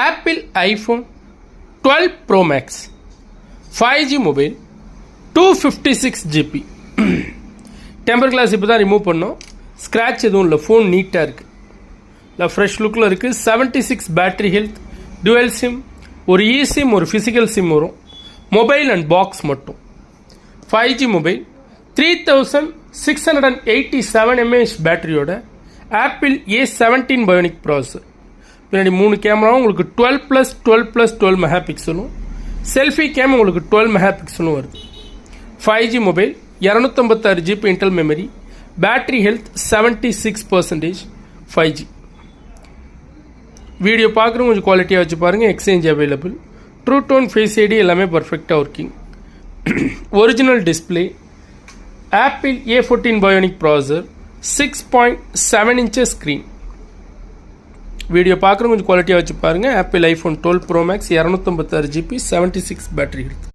Apple iPhone 12 pro max 5G mobile 256 GB. Temper glass இப்போ தான் remove பண்ணோம். Scratch எதுவும் இல்லை, ஃபோன் நீட்டாக இருக்குது, இல்லை ஃப்ரெஷ் லுக்கில் இருக்குது. 76 பேட்டரி ஹெல்த், டுவெல் சிம், ஒரு இசிம் ஒரு ஃபிசிக்கல் சிம் வரும். மொபைல் அண்ட் பாக்ஸ் மட்டும். 5G மொபைல் 3687 mAh பேட்டரியோட ஆப்பிள் A17 பயோனிக் ப்ராசஸர். பின்னாடி 3 கேமராவும் உங்களுக்கு 12+12+12 மெகா பிக்சலும், செல்ஃபி கேம் உங்களுக்கு 12 மெகா பிக்சலும் வருது. 5G mobile 256 GB internal memory, battery health 76%. 5G video பார்க்குறவங்க கொஞ்சம் குவாலிட்டியாக வச்சு பாருங்கள். Exchange available. True tone, face ID எல்லாமே பர்ஃபெக்டாக working. Original display, Apple A14 bionic processor, 6.7 inches screen. Video பார்க்குறவங்க கொஞ்சம் குவாலிட்டியாக வச்சு பாருங்கள். Apple iPhone 12 pro max 256 GB 76 battery health.